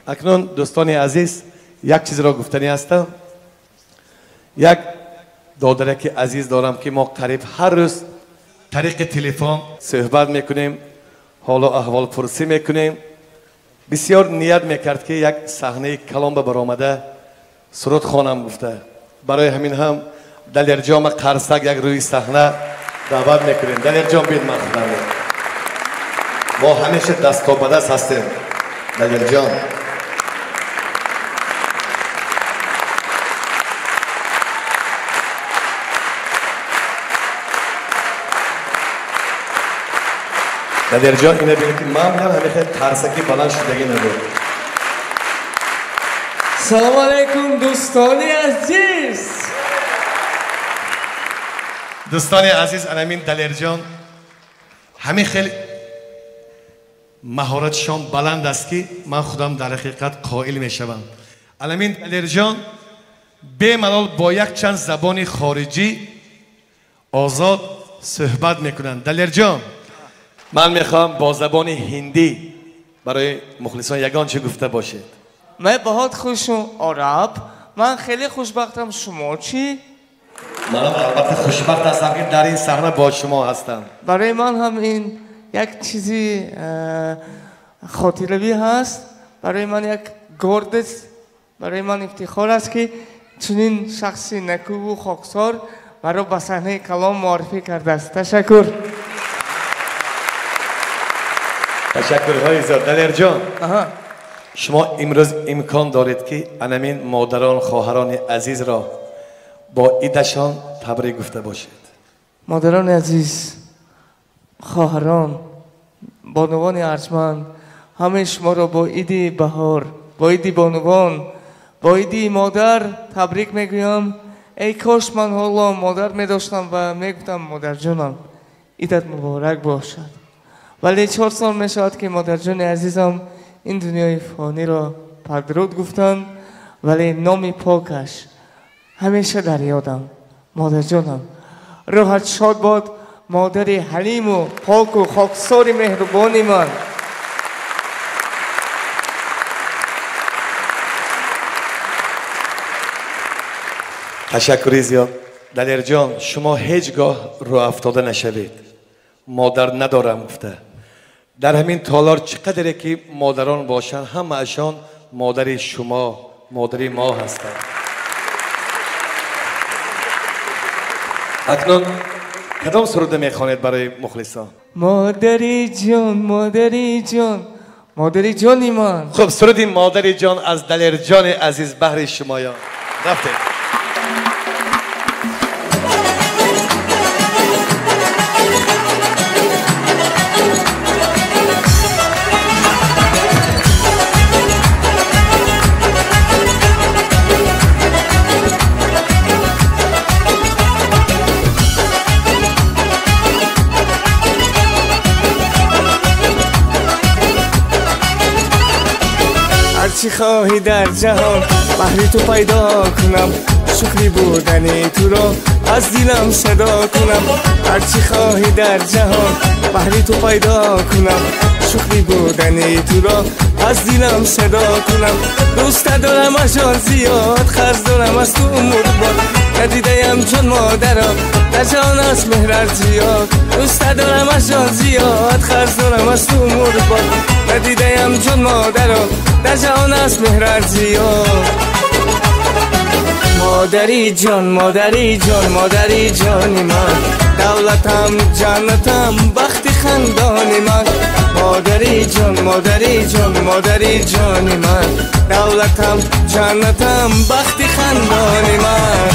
اکنون دوستان عزیز یک چیز را گفتنی هستم. یک دادرک عزیز دارم که ما قریب هر روز طریق تلفن صحبت میکنیم، حال و احوال پرسی میکنیم. بسیار نیت میکرد که یک صحنه کلام به برآمده سرود خوانم گفته. برای همین هم دلیرجان قرصک یک روی صحنه دعوت میکنیم. دلیرجان بید من خودم ما همیشه دست تا به دست هستیم. دلیرجان دلیرجان اینه بینید که من هم همیشه ترسکی بلند شدگی نبود. سلام علیکم دوستان عزیز. دوستان عزیز، انامین دلیرجان همین خیلی مهارتشان بلند است که من خودم در حقیقت قائل میشوم. انامین دلیرجان بی‌ملال با یک چند زبان خارجی آزاد صحبت میکنند. دلیرجان من میخوام با زبان هندی برای مخلصان یگان چه گفته باشید. من بهت خوشم عرب. من خیلی خوشبختم. شما چی؟ من البته خوشبخت هستم که در این صحنه با شما هستم. برای من هم این یک چیزی خاطره‌ای هست. برای من یک گرد است. برای من افتخار است که چنین شخصی نکو و خاکسار برای به صحنه کلام معرفی کرده است. تشکر. تشکرهای زیاد. دلیرجان شما امروز امکان دارید که انامین مادران خواهران عزیز را با عیدشان تبریک گفته باشید. مادران عزیز، خواهران، بانوان ارجمند، همه شما را با عید بهار، با عید بانوان، با عید مادر تبریک میگویم. ای کاش من حالا مادر میداشتم و میگفتم مادر جانم عیدت مبارک باشد. ولی 4 سال میشود که مادر جان عزیزم این دنیای فانی را پدرود گفتند، ولی نام پاکش همیشه در یادم. مادر جانم روحت شاد باد، مادر حلیم و پاک و خاکسار مهربانی من. تشکری زیاد. دلیرجان شما هیچگاه رو افتاده نشوید. مادر ندارم گفته. در همین تالار چقدره که مادران باشن همه اشان مادر شما، مادر ما هستند. اکنون کدام سروده میخوانید برای مخلصان؟ مادری جان، مادری جان، مادری جانی من. خب سرودی مادری جان از دلیرجان عزیز بهر شمایان. رفتید. هرچی خواهی در جهان بهر تو پیدا کنم، شکری بودنی تو را از دلم صدا کنم. هرچی خواهی در جهان بهر تو پیدا کنم، شکری بودنی تو را از دلم صدا کنم. دوست دارم اشان زیاد، خرج دارم از تو مرباد. ندیدم چون مادرم در جهان از مهرت زیاد. دوست دارم اشان زیاد، خرج دارم از تو مرباد. ندیدم چون مادرم در جهان از مهرت زیاد. مادری جان، مادری جان، مادری جانی من. دولتم، جنتم، بخت خندانی من. مادری جان، مادری جان، مادری جانی من. دولتم، جنتم، بخت خندانی من.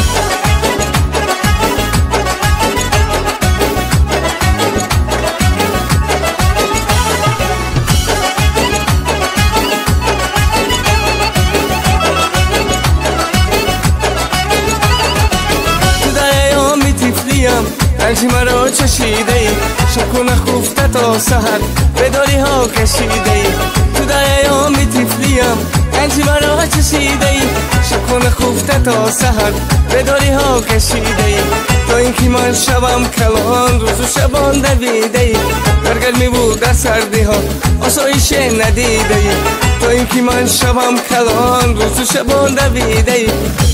رنجی مرا چشیده ای، شب و نخفته تا سحر بداری ها کشیده ای. تو در ایامی طفلیم رنجی مرا چشیده ای، شب و نخفته تا سحر بداری ها کشیده ای. تا اینکه من شبم کلان روز و شبان دویده ای. در گرمی بود در سردی ها آسایش ندیده ای. تا اینکه من شبم کلان روز و شبان دویده ای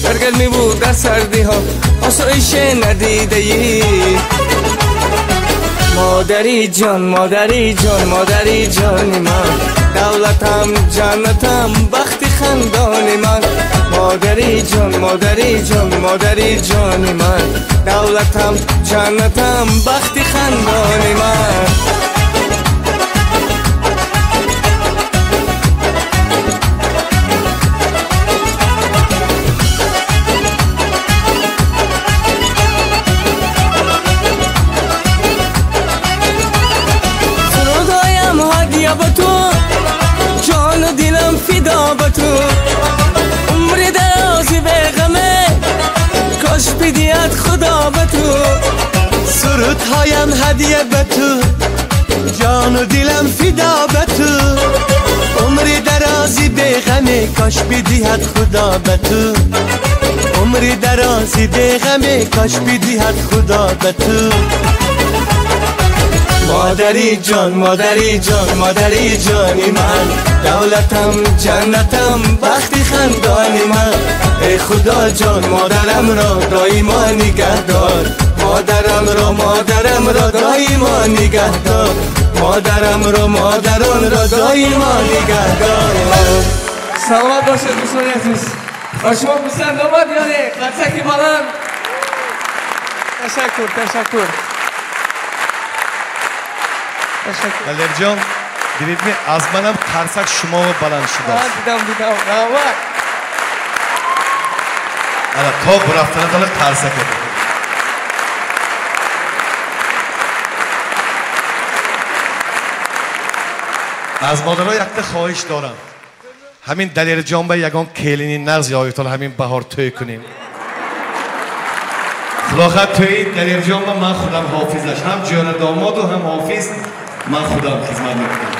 در گرمی بود در سردی ها آسایش ندیده ای مادری جان مادری جان مادری جانی من دولتم جنتم بخت خندانی من مادری جان مادری جان مادری جانی من دولتم جنتم بخت خندانی من با تو جان و دلم فدا با تو عمر درازی به غمه کاش بدیت خدا به تو سرودهایم هدیه به تو جان و دلم فدا به تو عمر درازی به غمه کاش بدیت خدا به تو عمر درازی به غمه کاش بدیت خدا به تو مادری جان مادری جان مادری جانی من دولتم جنتم بخت خندانی من ای خدا جان مادرم را دایما نگهدار مادرم را دایما نگهدار مادرم را مادران را دایما نگهدار سلامت باشید دوستان عزیز با شما پسند آمد یعنی قدسکی بلند تشکر دلیر جان دیدید می از منم قرصک شما بلند شده است دیدم حالا تا برفتن دل قرصک بود از مادرها یک خواهش دارم همین دلیر جان به یگان کلینی نغز یایتان همین بهار توی کنیم خلاقت توی دلیر جان من خودم حافظش هم جان داماد و هم حافظ من خودم خدمت میکنم